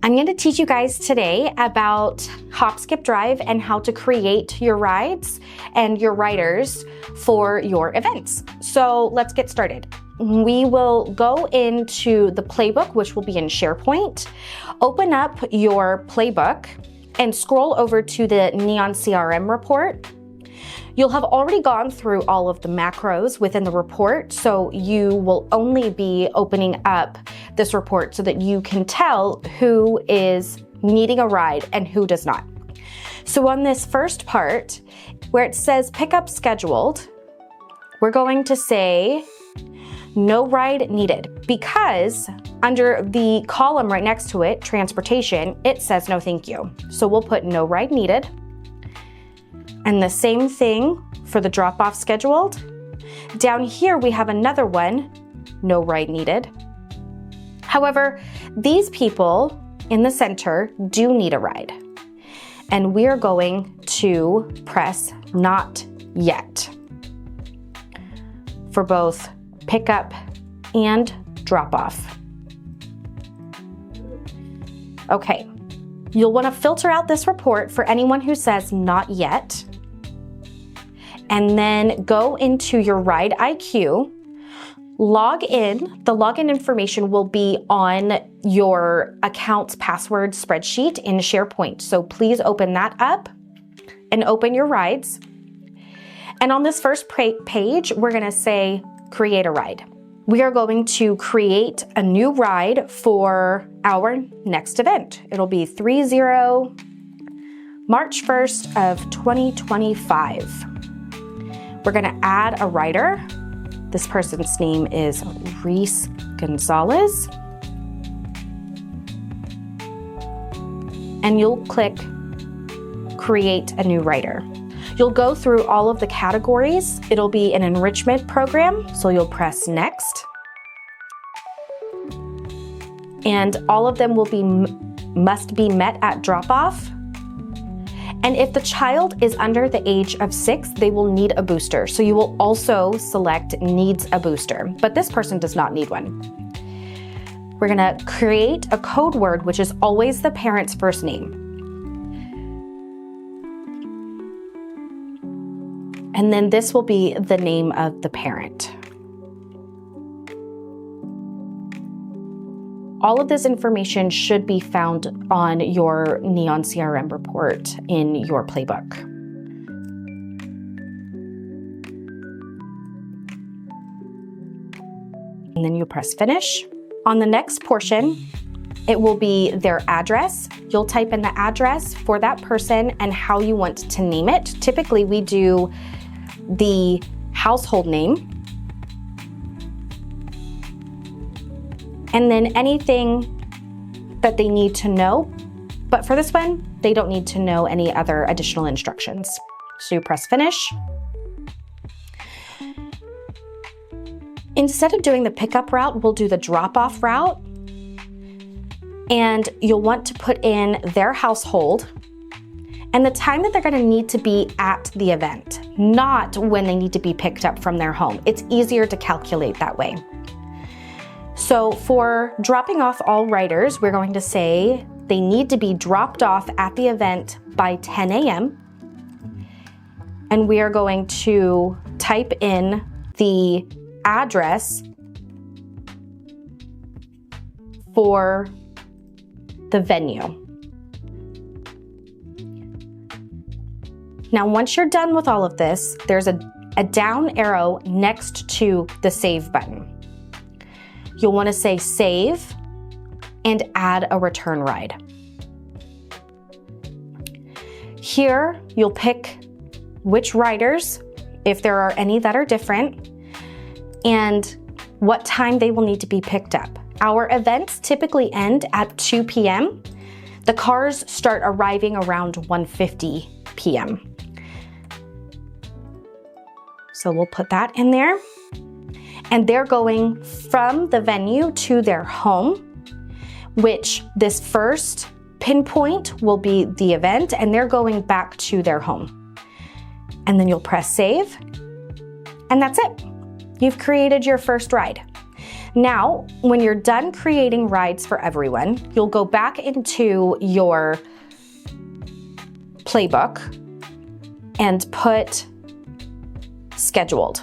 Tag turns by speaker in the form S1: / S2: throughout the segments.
S1: I'm going to teach you guys today about HopSkipDrive and how to create your rides and your riders for your events. So let's get started. We will go into the playbook, which will be in SharePoint. Open up your playbook and scroll over to the Neon CRM report. You'll have already gone through all of the macros within the report, so you will only be opening up this report so that you can tell who is needing a ride and who does not. So on this first part, where it says pickup scheduled, we're going to say no ride needed, because under the column right next to it, transportation, it says no thank you. So we'll put no ride needed. And the same thing for the drop-off scheduled. Down here we have another one, no ride needed. However, these people in the center do need a ride. And we are going to press not yet for both pickup and drop-off. Okay, you'll want to filter out this report for anyone who says not yet, and then go into your Ride IQ, log in. The login information will be on your account's password spreadsheet in SharePoint. So please open that up and open your rides. And on this first page, we're going to say create a ride. We are going to create a new ride for our next event. It'll be 30 March 1st of 2025. We're gonna add a rider. This person's name is Reese Gonzalez. And you'll click create a new rider. You'll go through all of the categories. It'll be an enrichment program, so you'll press next. And all of them will be must be met at drop-off. And if the child is under the age of 6, they will need a booster. So you will also select needs a booster, but this person does not need one. We're gonna create a code word, which is always the parent's first name. And then this will be the name of the parent. All of this information should be found on your Neon CRM report in your playbook. And then you press finish. On the next portion, it will be their address. You'll type in the address for that person and how you want to name it. Typically, we do the household name. And then anything that they need to know. But for this one, they don't need to know any other additional instructions. So you press finish. Instead of doing the pickup route, we'll do the drop-off route. And you'll want to put in their household and the time that they're gonna need to be at the event, not when they need to be picked up from their home. It's easier to calculate that way. So for dropping off all riders, we're going to say they need to be dropped off at the event by 10 a.m. And we are going to type in the address for the venue. Now, once you're done with all of this, there's a down arrow next to the save button. You'll want to say save and add a return ride. Here, you'll pick which riders, if there are any that are different, and what time they will need to be picked up. Our events typically end at 2 p.m. The cars start arriving around 1:50 p.m. So we'll put that in there. And they're going from the venue to their home, which this first pinpoint will be the event, and they're going back to their home. And then you'll press save, and that's it. You've created your first ride. Now, when you're done creating rides for everyone, you'll go back into your playbook and put scheduled.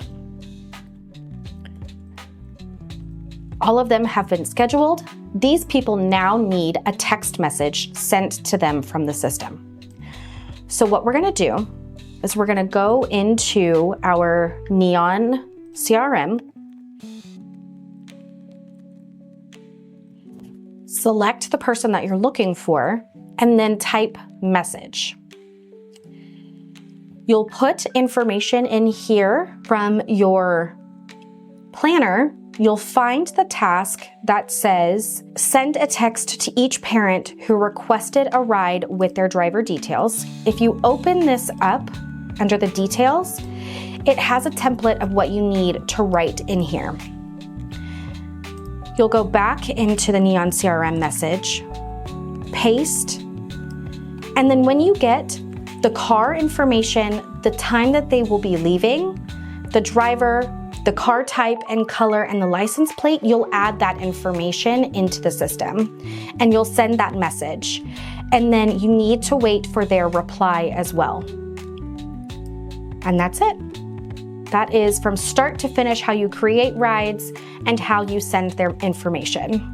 S1: All of them have been scheduled. These people now need a text message sent to them from the system. So what we're gonna do is we're gonna go into our Neon CRM, select the person that you're looking for, and then type message. You'll put information in here from your planner. You'll find the task that says, send a text to each parent who requested a ride with their driver details. If you open this up under the details, it has a template of what you need to write in here. You'll go back into the Neon CRM message, paste, and then when you get the car information, the time that they will be leaving, the driver, the car type and color, and the license plate, you'll add that information into the system and you'll send that message. And then you need to wait for their reply as well. And that's it. That is from start to finish how you create rides and how you send their information.